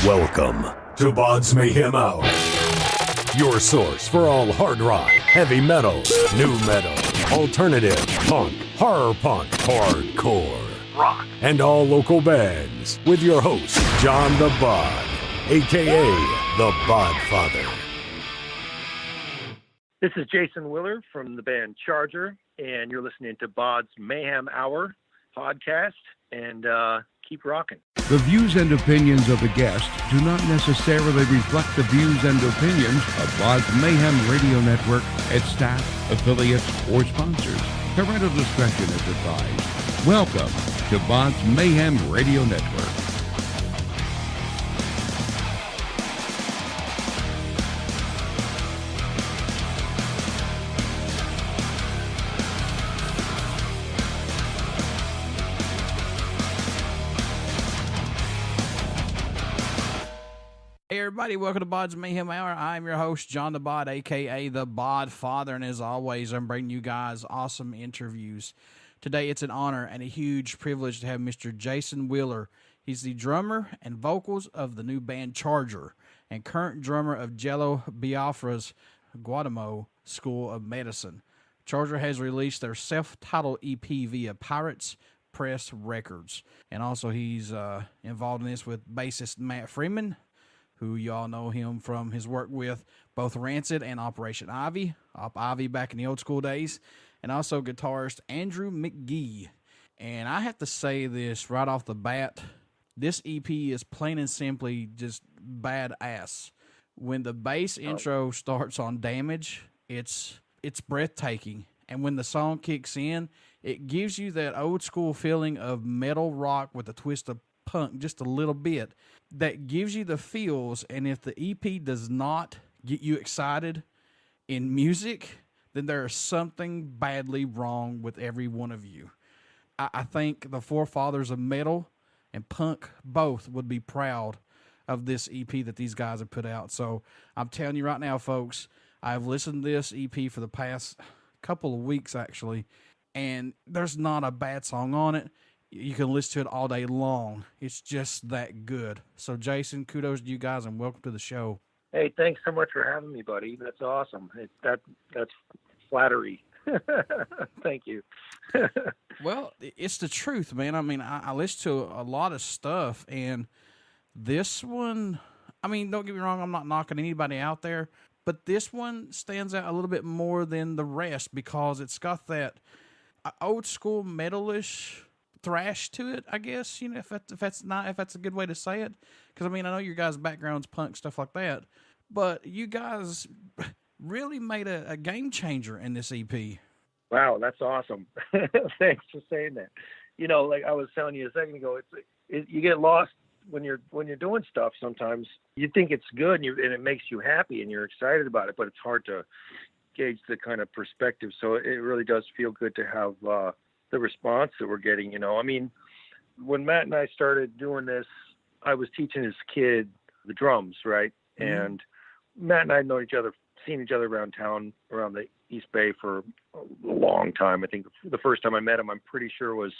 Welcome to BODS Mayhem Hour, your source for all hard rock, heavy metal, new metal, alternative, punk, horror punk, hardcore, rock, and all local bands, with your host, John the Bod, a.k.a. the Bodfather. This is Jason Willer from the band Charger, and you're listening to BODS Mayhem Hour podcast, and keep rocking. The views and opinions of the guest do not necessarily reflect the views and opinions of BODS Mayhem Radio Network, its staff, affiliates, or sponsors. Parental discretion is advised. Welcome to BODS Mayhem Radio Network. Hey everybody, welcome to BODS Mayhem Hour. I'm your host, John the Bod, a.k.a. the Bodfather, and as always, I'm bringing you guys awesome interviews. Today, it's an honor and a huge privilege to have Mr. Jason Willer. He's the drummer and vocals of the new band Charger, and current drummer of Jello Biafra's Guantanamo School of Medicine. Charger has released their self-titled EP via Pirates Press Records, and also he's involved in this with bassist Matt Freeman, who y'all know him from his work with both Rancid and Operation Ivy, Op Ivy back in the old school days, and also guitarist Andrew McGee. And I have to say this right off the bat, this EP is plain and simply just badass. When the bass intro starts on Damage, it's breathtaking. And when the song kicks in, it gives you that old school feeling of metal rock with a twist of punk just a little bit. That gives you the feels, and if the EP does not get you excited in music, then there is something badly wrong with every one of you. I think the forefathers of metal and punk both would be proud of this EP that these guys have put out. So I'm telling you right now, folks, I've listened to this EP for the past couple of weeks, actually, and there's not a bad song on it. You can listen to it all day long. It's just that good. So, Jason, kudos to you guys, and welcome to the show. Hey, thanks so much for having me, buddy. That's awesome. That's flattery. Thank you. Well, it's the truth, man. I mean, I listen to a lot of stuff, and this one, I mean, don't get me wrong, I'm not knocking anybody out there, but this one stands out a little bit more than the rest because it's got that old school metalish thrash to it, I guess, you know, if that's a good way to say it. Because I mean, I know your guys' background's punk, stuff like that, but you guys really made a game changer in this EP. Wow, that's awesome. Thanks for saying that. You know, like I was telling you a second ago, you get lost when you're doing stuff. Sometimes you think it's good and it makes you happy and you're excited about it, but it's hard to gauge the kind of perspective. So it really does feel good to have the response that we're getting. You know, I mean, when Matt and I started doing this, I was teaching his kid the drums, right? Mm-hmm. And Matt and I had known each other, seen each other around town, around the East Bay for a long time. I think the first time I met him, I'm pretty sure was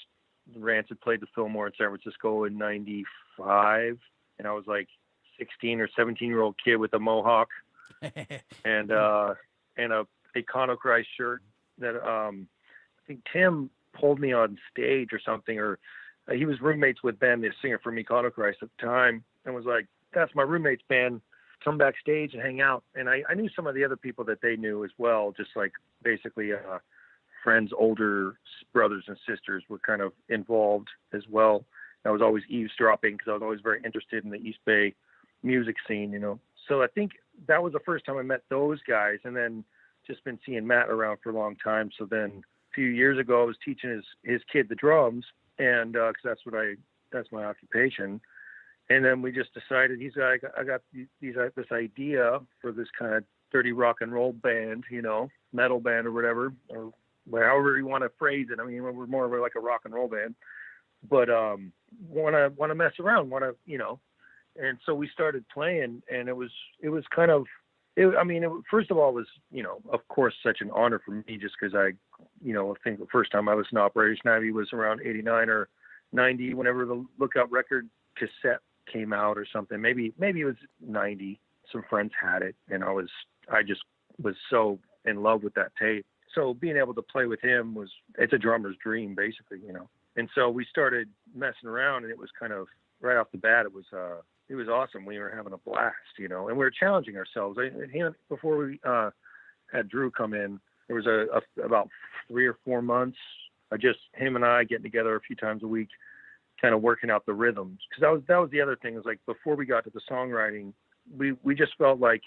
Rancid played the Fillmore in San Francisco in '95, and I was like 16 or 17-year-old kid with a mohawk and a Iconoclast shirt that I think Tim pulled me on stage or something, or he was roommates with Ben, the singer from Iconoclast at the time, and was like, that's my roommate's band, come backstage and hang out. And I knew some of the other people that they knew as well, just like basically friends, older brothers and sisters were kind of involved as well. I was always eavesdropping because I was always very interested in the East Bay music scene, you know. So I think that was the first time I met those guys, and then just been seeing Matt around for a long time. So then few years ago, I was teaching his kid the drums, and because that's my occupation. And then we just decided I got this idea for this kind of dirty rock and roll band, you know, metal band or whatever, or however you want to phrase it. I mean, we're more of like a rock and roll band, but want to mess around, you know. And so we started playing, and it was kind of. First of all, it was, you know, of course, such an honor for me just because I think the first time I listened to Operation Ivy was around 89 or 90, whenever the Lookout record cassette came out or something. Maybe it was 90. Some friends had it, and I just was so in love with that tape. So being able to play with him it's a drummer's dream, basically, you know. And so we started messing around, and it was kind of right off the bat, it was awesome. We were having a blast, you know, and we were challenging ourselves. Before we had Drew come in, there was about 3 or 4 months, him and I getting together a few times a week, kind of working out the rhythms. Because that was the other thing, is like before we got to the songwriting, we just felt like,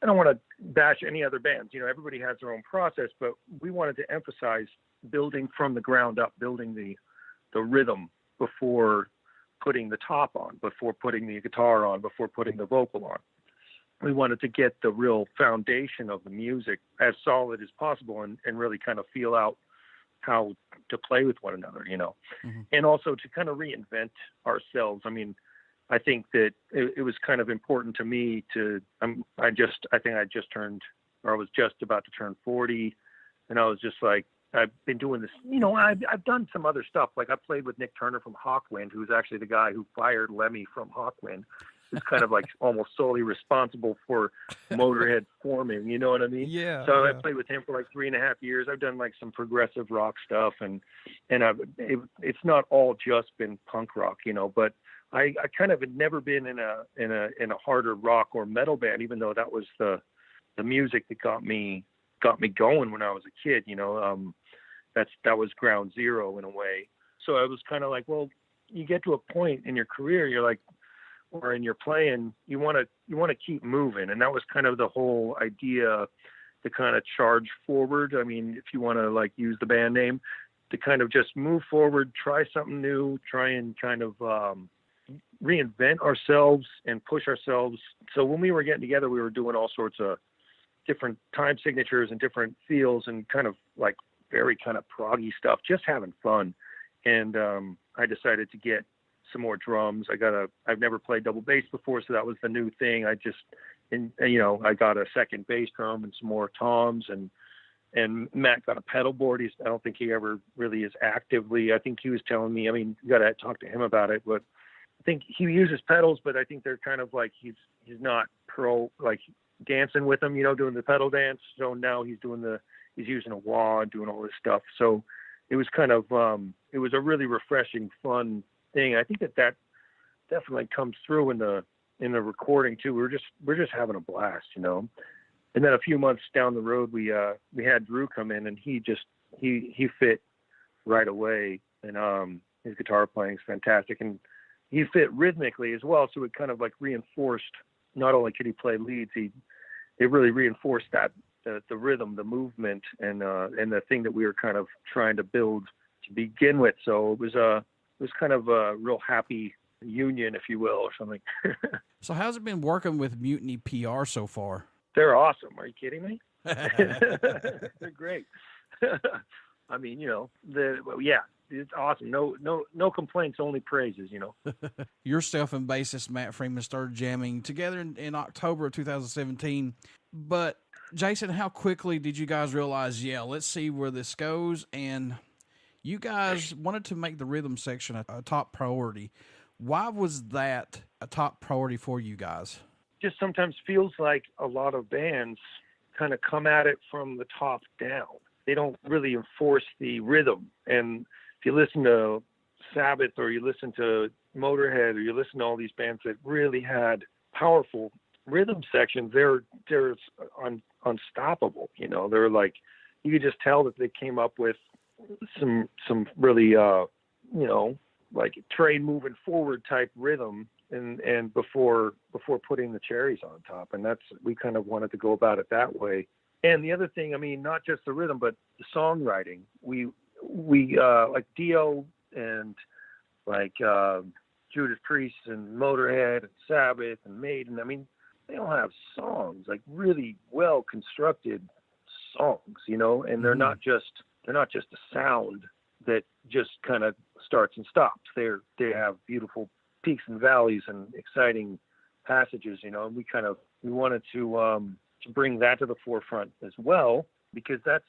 I don't want to bash any other bands, you know, everybody has their own process, but we wanted to emphasize building from the ground up, building the rhythm before putting the top on, before putting the guitar on, before putting the vocal on. We wanted to get the real foundation of the music as solid as possible and really kind of feel out how to play with one another, you know, and also to kind of reinvent ourselves. I mean, I think that it was kind of important to me I think I just turned, or I was just about to turn 40. And I was just like, I've been doing this, you know, I've done some other stuff. Like I played with Nick Turner from Hawkwind, who's actually the guy who fired Lemmy from Hawkwind. Who's kind of like almost solely responsible for Motorhead forming, you know what I mean? Yeah. So I played with him for like 3.5 years. I've done like some progressive rock stuff, and it's not all just been punk rock, you know, but I kind of had never been in a harder rock or metal band, even though that was the music that got me going when I was a kid, you know. That was ground zero in a way. So I was kind of like, well, you get to a point in your career, you're like, or in your playing, you want to keep moving, and that was kind of the whole idea, to kind of charge forward. I mean, if you want to like use the band name, to kind of just move forward, try something new, try and kind of reinvent ourselves and push ourselves. So when we were getting together, we were doing all sorts of different time signatures and different feels and kind of like very kind of proggy stuff, just having fun. And I decided to get some more drums. I've never played double bass before, so that was the new thing. I got a second bass drum and some more toms, and Matt got a pedal board. I don't think he ever really is actively, I think he was telling me, I mean, you got to talk to him about it, but I think he uses pedals, but I think they're kind of like, he's not pro, like dancing with them, you know, doing the pedal dance. So now he's using a wah and doing all this stuff. So it was kind of, it was a really refreshing, fun thing. I think that definitely comes through in the recording too. We're just having a blast, you know. And then a few months down the road, we had Drew come in, and he fit right away, and his guitar playing is fantastic, and he fit rhythmically as well. So it kind of like reinforced, not only could he play leads, it really reinforced that the rhythm, the movement, and the thing that we were kind of trying to build to begin with. So it was kind of a real happy union, if you will, or something. So how's it been working with Mutiny PR so far? They're awesome. Are you kidding me? They're great. I mean, you know, it's awesome. No complaints, only praises, you know. Yourself and bassist Matt Freeman started jamming together in October of 2017. But Jason, how quickly did you guys realize, let's see where this goes? And you guys wanted to make the rhythm section a top priority. Why was that a top priority for you guys? Just sometimes feels like a lot of bands kind of come at it from the top down. They don't really enforce the rhythm. And if you listen to Sabbath, or you listen to Motorhead, or you listen to all these bands that really had powerful rhythm sections, they're unstoppable. You know, they're like, you could just tell that they came up with some really, you know, like train moving forward type rhythm, and before putting the cherries on top. And we kind of wanted to go about it that way. And the other thing, I mean, not just the rhythm, but the songwriting. We like Dio and like Judas Priest and Motorhead and Sabbath and Maiden. I mean, they all have songs, like really well constructed songs, you know, and they're not just a sound that just kind of starts and stops. They have beautiful peaks and valleys and exciting passages, you know, and we wanted to bring that to the forefront as well, because that's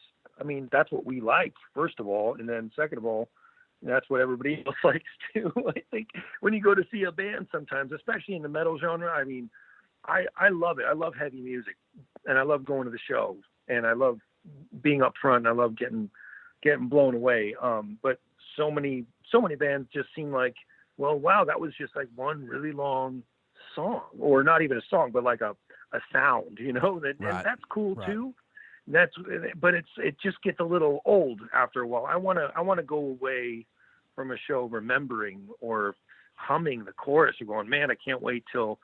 what we like, first of all. And then second of all, that's what everybody else likes too. I think when you go to see a band sometimes, especially in the metal genre, I mean, I love it. I love heavy music, and I love going to the show, and I love being up front, and I love getting blown away. But so many bands just seem like, well, wow, that was just like one really long song, or not even a song, but like a sound, you know, and that's cool too. But it just gets a little old after a while. I want to go away from a show remembering or humming the chorus or going, man, I can't wait till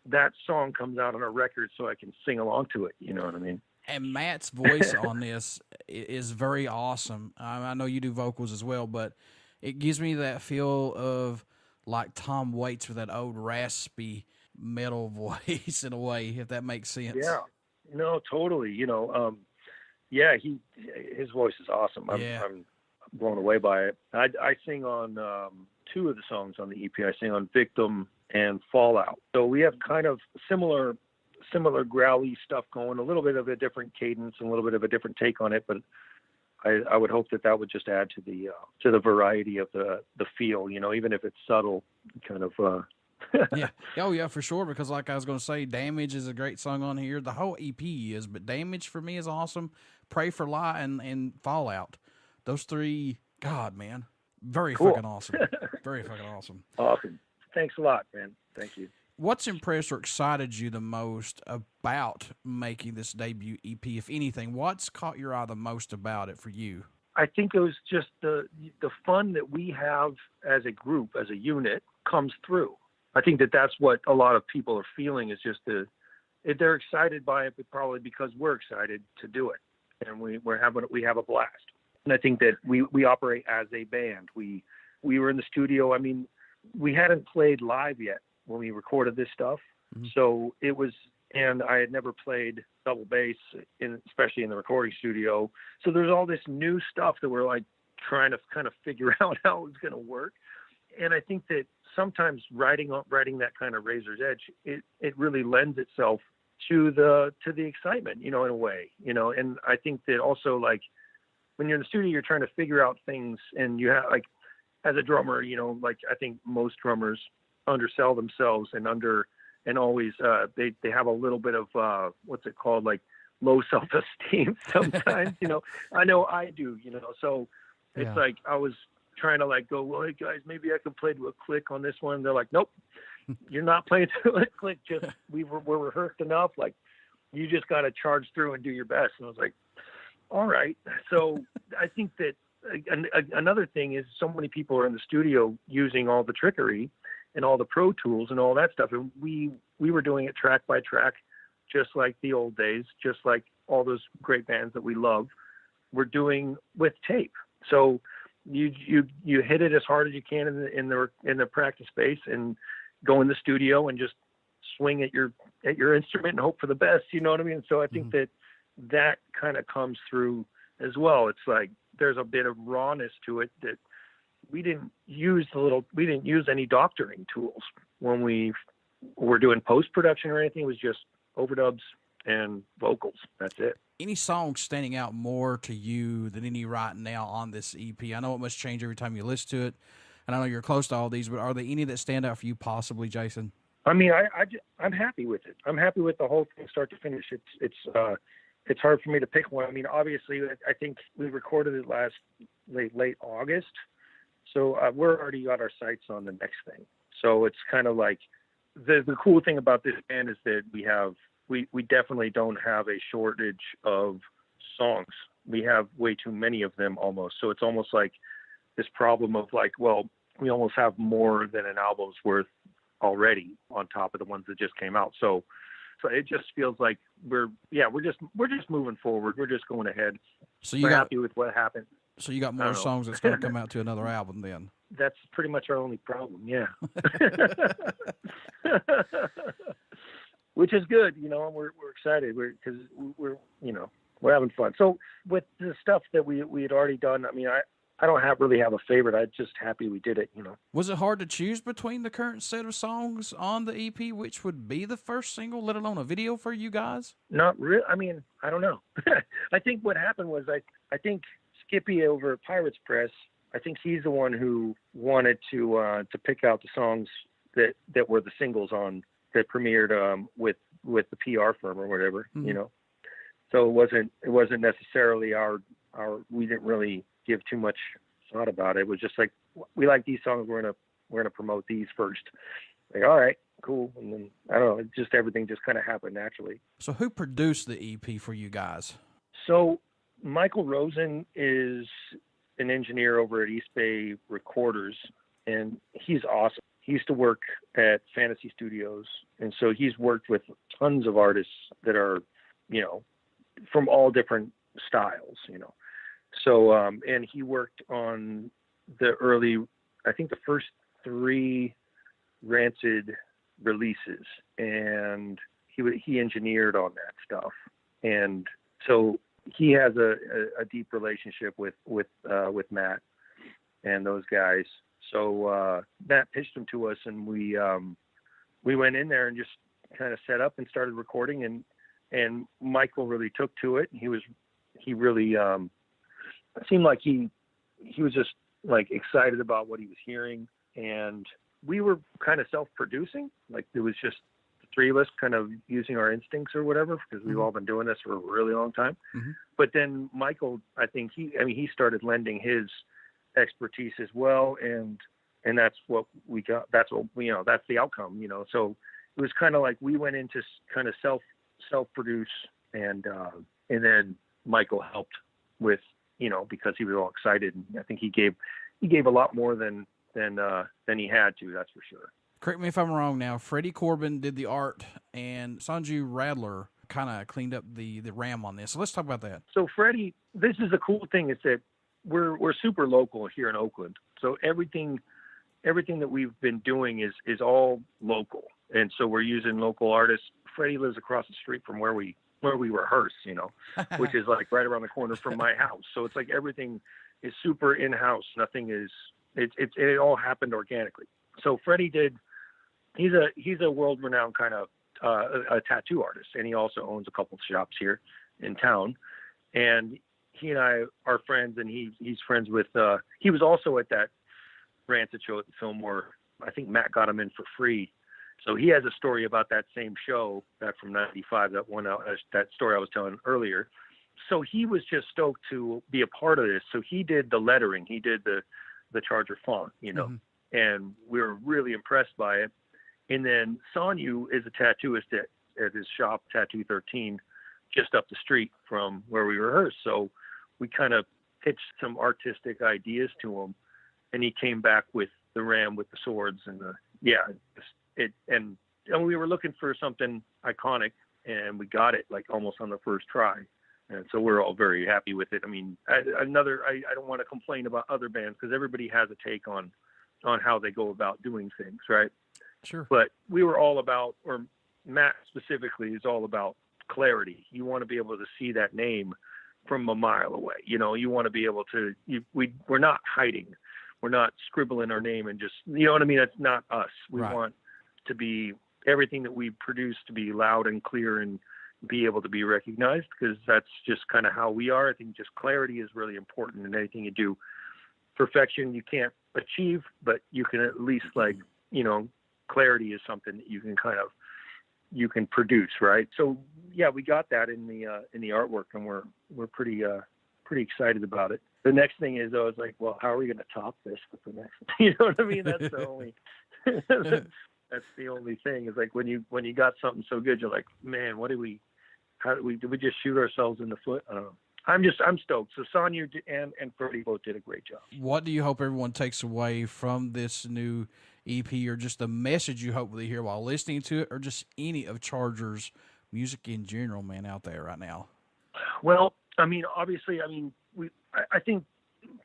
that song comes out on a record so I can sing along to it. You know what I mean? And Matt's voice on this is very awesome. I know you do vocals as well, but it gives me that feel of like Tom Waits with that old raspy metal voice in a way, if that makes sense. Yeah, no, totally. You know, his voice is awesome. I'm blown away by it. I sing on two of the songs on the EP. I sing on Victim and Fallout. So we have kind of similar growly stuff going, a little bit of a different cadence and a little bit of a different take on it, but I would hope that would just add to the variety of the feel, you know, even if it's subtle, kind of. Yeah. Oh yeah, for sure. Because like I was going to say, Damage is a great song on here. The whole EP is, but Damage for me is awesome. Pray for Lie and Fallout. Those three, God, man, very cool. Fucking awesome. Very fucking awesome. Awesome. Thanks a lot, man. Thank you. What's impressed or excited you the most about making this debut EP, if anything? What's caught your eye the most about it for you? I think it was just the fun that we have as a group, as a unit, comes through. I think that's what a lot of people are feeling, is just they're excited by it, but probably because we're excited to do it, and we have a blast. And I think that we operate as a band. We were in the studio. I mean, we hadn't played live yet when we recorded this stuff. Mm-hmm. So it was, and I had never played double bass, especially in the recording studio. So there's all this new stuff that we're like trying to kind of figure out how it's going to work. And I think that sometimes writing that kind of razor's edge, it really lends itself to the excitement, you know, in a way, you know. And I think that also, like, when you're in the studio, you're trying to figure out things, and you have, like, as a drummer, you know, like, I think most drummers undersell themselves and always they have a little bit of what's it called, like, low self-esteem sometimes. You know, I know I do, you know. So it's like I was trying to, like, go, well, hey guys, maybe I could play to a click on this one. They're like, nope, you're not playing to a click. Just we're rehearsed enough. Like, you just got to charge through and do your best. And I was like, all right. So I think that another thing is, so many people are in the studio using all the trickery and all the Pro Tools and all that stuff. And we were doing it track by track, just like the old days, just like all those great bands that we love we're doing with tape. So you hit it as hard as you can in the practice space, and go in the studio and just swing at your instrument and hope for the best. You know what I mean? So I think that kind of comes through as well. It's like there's a bit of rawness to it that we didn't use any doctoring tools when we were doing post-production or anything. It was just overdubs and vocals. That's it. Any songs standing out more to you than any right now on this EP? I know it must change every time you listen to it, and I know you're close to all these, but are there any that stand out for you possibly, Jason? I mean, I'm happy with it. I'm happy with the whole thing, start to finish. It's hard for me to pick one. I mean, obviously, I think we recorded it late August, so we're already got our sights on the next thing. So it's kind of like the cool thing about this band is that we definitely don't have a shortage of songs. We have way too many of them almost. So it's almost like this problem of, like, well, we almost have more than an album's worth already on top of the ones that just came out. So it just feels like we're just moving forward. We're just going ahead. So we're happy with what happened. So you got more songs that's going to come out to another album then? That's pretty much our only problem. Yeah. Which is good, you know. We're excited because we're having fun. So with the stuff that we had already done, I mean, I don't really have a favorite. I'm just happy we did it, you know. Was it hard to choose between the current set of songs on the EP, which would be the first single, let alone a video for you guys? Not really. I mean, I don't know. I think what happened was I think Skippy over at Pirates Press, I think he's the one who wanted to pick out the songs that were the singles on that premiered with the PR firm or whatever, you know. So it wasn't necessarily our we didn't really give too much thought about it. It was just like, we like these songs, we're gonna promote these first. Like, all right, cool. And then I don't know, just everything just kind of happened naturally. So who produced the EP for you guys? So Michael Rosen is an engineer over at East Bay Recorders, and he's awesome. He used to work at Fantasy Studios, and so he's worked with tons of artists that are, you know, from all different styles, you know. So, and he worked on the early, I think the first 3 Rancid releases, and he engineered on that stuff. And so he has a deep relationship with Matt and those guys. So Matt pitched them to us, and we went in there and just kind of set up and started recording. And Michael really took to it. He really seemed like he was just like excited about what he was hearing. And we were kind of self-producing. Like, it was just the 3 of us kind of using our instincts or whatever, because we've all been doing this for a really long time. But then Michael, I think he started lending his expertise as well, and that's what we got. That's what, you know, that's the outcome, you know. So it was kind of like we went into kind of self-produce, and then Michael helped with, you know, because he was all excited, and I think he gave a lot more than he had to, that's for sure. Correct me if I'm wrong now. Freddie Corbin did the art, and Sanju Radler kind of cleaned up the RAM on this. So let's talk about that. So Freddie, this is the cool thing, is that we're super local here in Oakland. So everything that we've been doing is all local. And so we're using local artists. Freddie lives across the street from where we rehearse, you know, which is like right around the corner from my house. So it's like everything is super in-house. Nothing is, it all happened organically. So Freddie he's a world-renowned kind of a tattoo artist, and he also owns a couple of shops here in town. And he and I are friends, and he's friends with, he was also at that Rancid show at the Fillmore. I think Matt got him in for free. So he has a story about that same show back from '95, that story I was telling earlier. So he was just stoked to be a part of this. So he did the lettering, he did the Charger font, you know, and we were really impressed by it. And then Sanyu is a tattooist at his shop, Tattoo 13, just up the street from where we rehearse. So we kind of pitched some artistic ideas to him, and he came back with the ram with the swords and and we were looking for something iconic, and we got it like almost on the first try. And so we're all very happy with it. I mean, I don't want to complain about other bands, because everybody has a take on how they go about doing things, right? Sure. But we were all about, or Matt specifically is all about clarity. You want to be able to see that name from a mile away. You know, you want to be able to, we're not hiding. We're not scribbling our name and just, you know what I mean? That's not us. We want to be, everything that we produce to be loud and clear and be able to be recognized, because that's just kind of how we are. I think just clarity is really important in anything you do. Perfection you can't achieve, but you can at least, like, you know, clarity is something that you can produce, right? So yeah, we got that in the artwork, and we're pretty excited about it. The next thing is, I was like, well, how are we going to top this with the next one? You know what I mean? That's the only that's the only thing, is like when you got something so good, you're like, man, did we just shoot ourselves in the foot? I don't know. I'm stoked. So Sanyu and Freddie both did a great job. What do you hope everyone takes away from this new EP, or just the message you hope they hear while listening to it, or just any of Charger's music in general, man, out there right now? Well, I mean, obviously, I think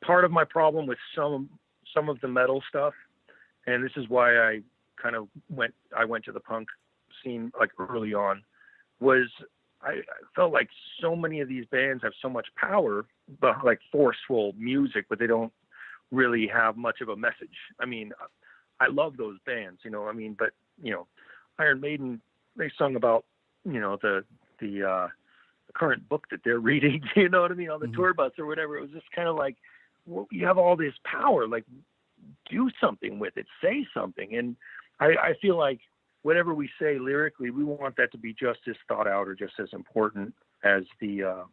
part of my problem with some of the metal stuff, and this is why I went to the punk scene like early on, was I felt like so many of these bands have so much power, but like forceful music, but they don't really have much of a message. I mean, I love those bands, you know, I mean, but, you know, Iron Maiden, they sung about, you know, the current book that they're reading, you know what I mean, on the tour bus or whatever. It was just kind of like, well, you have all this power, like do something with it, say something. And I feel like whatever we say lyrically, we want that to be just as thought out or just as important as the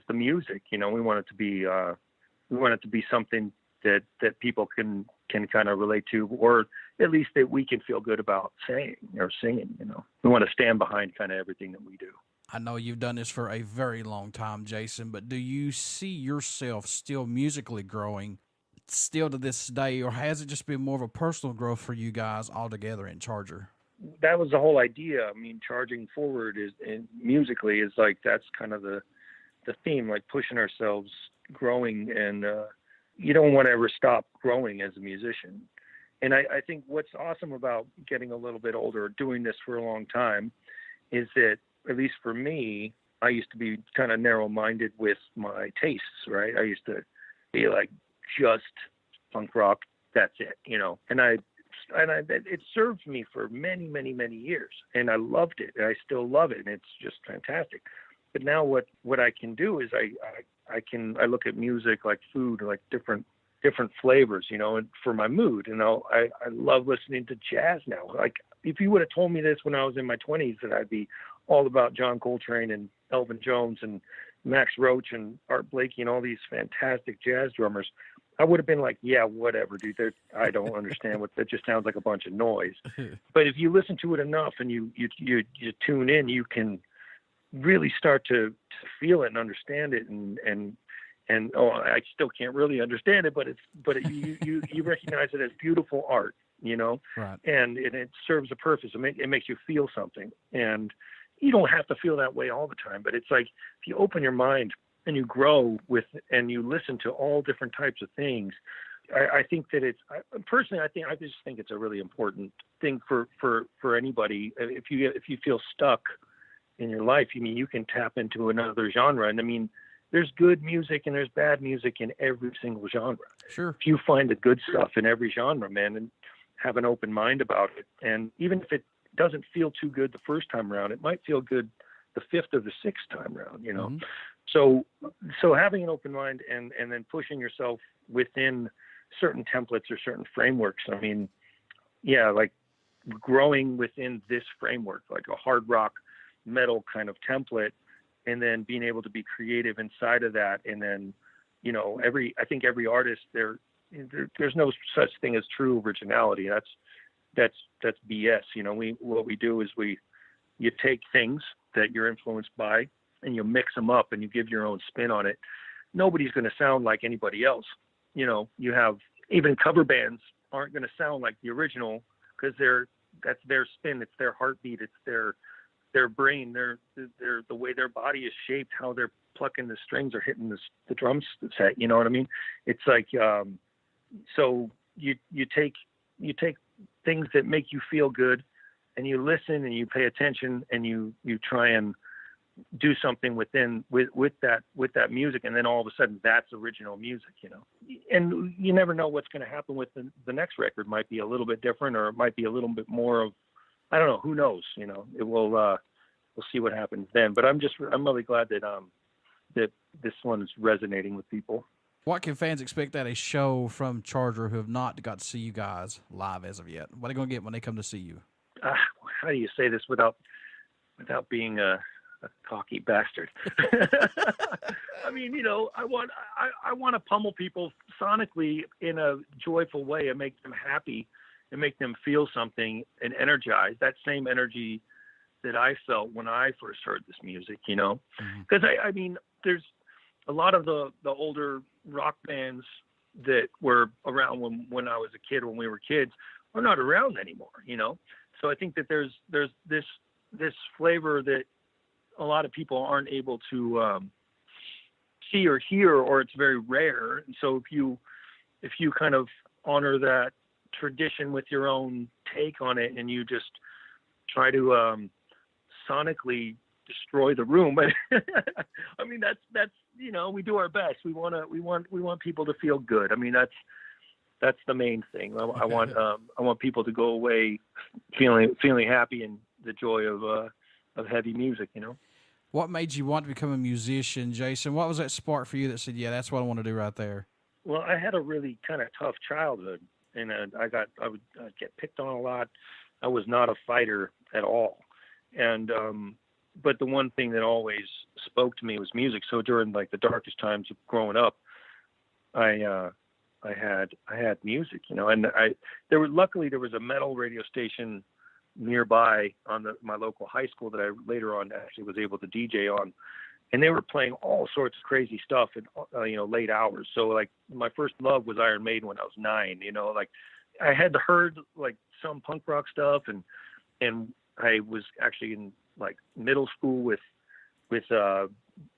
music. You know, we want it to be something that people can kind of relate to, or at least that we can feel good about saying or singing. You know, we want to stand behind kind of everything that we do. I know you've done this for a very long time, Jason, but do you see yourself still musically growing still to this day, or has it just been more of a personal growth for you guys altogether in Charger? That was the whole idea. I mean, charging forward musically is like, that's kind of the theme, like pushing ourselves, growing, and you don't want to ever stop growing as a musician. And I think what's awesome about getting a little bit older, doing this for a long time, is that, at least for me, I used to be kind of narrow-minded with my tastes, right? I used to be like, just punk rock, that's it, you know. And it served me for many, many, many years, and I loved it, and I still love it, and it's just fantastic. But now what I can do is I look at music like food, like different flavors, you know, and for my mood. And I love listening to jazz now. Like, if you would have told me this when I was in my 20s, that I'd be all about John Coltrane and Elvin Jones and Max Roach and Art Blakey and all these fantastic jazz drummers, I would have been like, yeah, whatever, dude. I don't understand what that just sounds like, a bunch of noise. But if you listen to it enough and you tune in, you can really start to feel it and understand it. And I still can't really understand it, but you recognize it as beautiful art, you know, right? And it serves a purpose. It makes you feel something, and you don't have to feel that way all the time. But it's like, if you open your mind and you grow with, and you listen to all different types of things, I think that personally, I just think it's a really important thing for anybody. If you feel stuck in your life, I mean, you can tap into another genre. And I mean, there's good music and there's bad music in every single genre. Sure. If you find the good stuff in every genre, man, and have an open mind about it, and even if it doesn't feel too good the first time around, it might feel good the fifth or the sixth time around, you know? Mm-hmm. So having an open mind and then pushing yourself within certain templates or certain frameworks. I mean, yeah, like growing within this framework, like a hard rock metal kind of template, and then being able to be creative inside of that. And then, you know, I think every artist there's no such thing as true originality. That's BS. You know, what we do is you take things that you're influenced by and you mix them up and you give your own spin on it. Nobody's going to sound like anybody else. You know, you have even cover bands aren't going to sound like the original, because that's their spin. It's their heartbeat. It's their brain, their the way their body is shaped, how they're plucking the strings or hitting the drum set. You know what I mean? It's like, so you take things that make you feel good, and you listen and you pay attention and you try and do something with that music, and then all of a sudden that's original music, you know. And you never know what's going to happen with the next record. Might be a little bit different, or it might be a little bit more of, I don't know, who knows, you know. It will we'll see what happens then. But I'm really glad that this one is resonating with people. What can fans expect at a show from Charger who have not got to see you guys live as of yet? What are they going to get when they come to see you? How do you say this without being a cocky bastard? I mean, you know, I want to pummel people sonically in a joyful way and make them happy and make them feel something and energized. That same energy that I felt when I first heard this music, you know, because I mean, there's a lot of the older rock bands that were around when I was a kid, when we were kids, are not around anymore, you know? So I think that there's this flavor that a lot of people aren't able to see or hear, or it's very rare. And so if you kind of honor that tradition with your own take on it, and you just try to sonically destroy the room, but I mean, that's you know, we do our best. We want people to feel good. I mean, that's the main thing. I want people to go away feeling happy and the joy of heavy music, you know. What made you want to become a musician, Jason? What was that spark for you that said, yeah, that's what I want to do right there? Well, I had a really kind of tough childhood, and I would get picked on a lot. I was not a fighter at all, and but the one thing that always spoke to me was music. So during like the darkest times of growing up, I had music, you know, and luckily there was a metal radio station nearby on my local high school that I later on actually was able to DJ on, and they were playing all sorts of crazy stuff at late hours. So like my first love was Iron Maiden when I was 9. You know, like I had heard like some punk rock stuff, and I was actually in like middle school with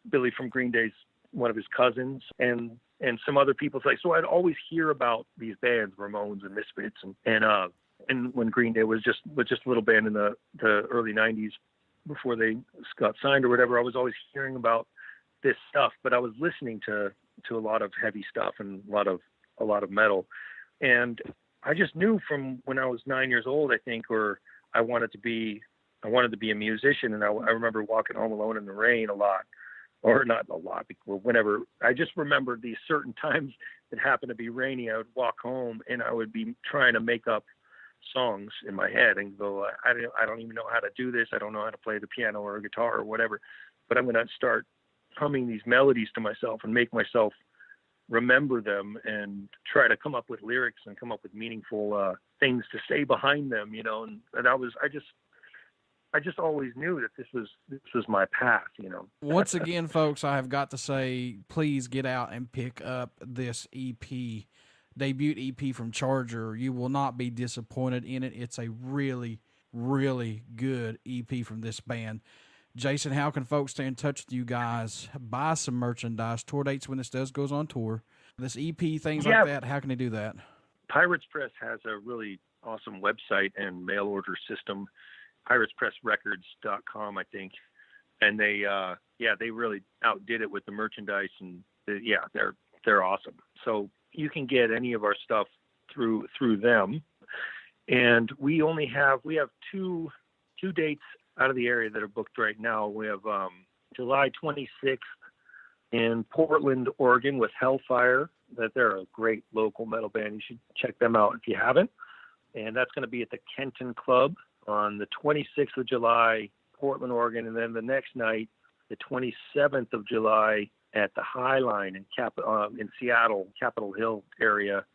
Billy from Green Day's one of his cousins, and some other people. Like, so I'd always hear about these bands, Ramones and Misfits, and when Green Day was just a little band in the early 90s before they got signed or whatever. I was always hearing about this stuff, but I was listening to a lot of heavy stuff and a lot of metal, and I just knew from when I was 9 years old, I think, or I wanted to be a musician. And I remember walking home alone in the rain a lot, or not a lot, whenever. I just remember these certain times that happened to be rainy. I would walk home and I would be trying to make up songs in my head and go, I don't even know how to do this. I don't know how to play the piano or guitar or whatever, but I'm going to start humming these melodies to myself and make myself remember them and try to come up with lyrics and come up with meaningful things to say behind them, you know. And I just always knew that this was my path, you know. Once again, folks, I have got to say, please get out and pick up this debut EP from Charger. You will not be disappointed in it. It's a really, really good EP from this band. Jason, how can folks stay in touch with you guys, buy some merchandise, tour dates when this goes on tour, this EP, things like that? How can they do that? Pirates Press has a really awesome website and mail order system, piratespressrecords.com, I think. And they really outdid it with the merchandise, and they're awesome. So you can get any of our stuff through them. And we have two dates out of the area that are booked right now. We have July 26th in Portland, Oregon with Hellfire. They're a great local metal band. You should check them out if you haven't. And that's going to be at the Kenton Club on the 26th of July, Portland, Oregon. And then the next night, the 27th of July, at the High Line in Seattle, Capitol Hill area,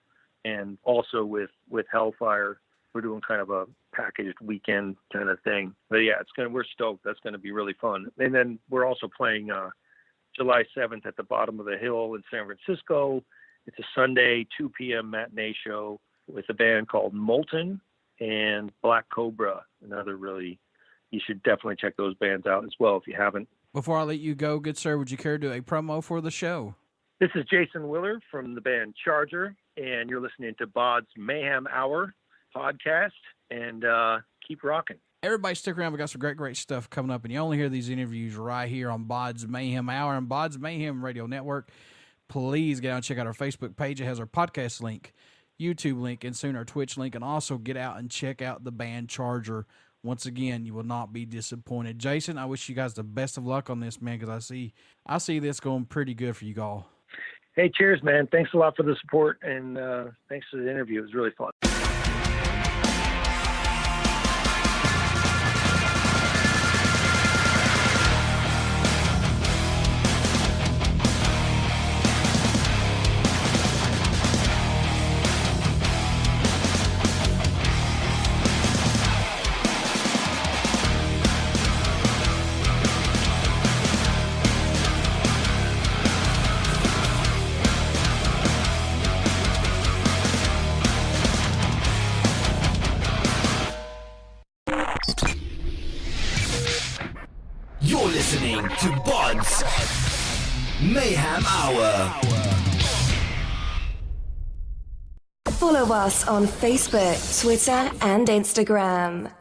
and also with Hellfire. We're doing kind of a packaged weekend kind of thing. But yeah, we're stoked. That's going to be really fun. And then we're also playing July 7th at the Bottom of the Hill in San Francisco. It's a Sunday 2 p.m. matinee show with a band called Molten and Black Cobra. You should definitely check those bands out as well if you haven't. Before I let you go, good sir, would you care to do a promo for the show? This is Jason Willer from the band Charger, and you're listening to BODS Mayhem Hour podcast, and keep rocking. Everybody stick around. We got some great stuff coming up, and you only hear these interviews right here on BODS Mayhem Hour and BODS Mayhem Radio Network. Please get out and check out our Facebook page. It has our podcast link, YouTube link, and soon our Twitch link, and also get out and check out the band Charger. Once again, you will not be disappointed. Jason, I wish you guys the best of luck on this, man, because I see this going pretty good for you all. Hey, cheers, man. Thanks a lot for the support, and thanks for the interview. It was really fun. Listening to BODS Mayhem Hour. Follow us on Facebook, Twitter, and Instagram.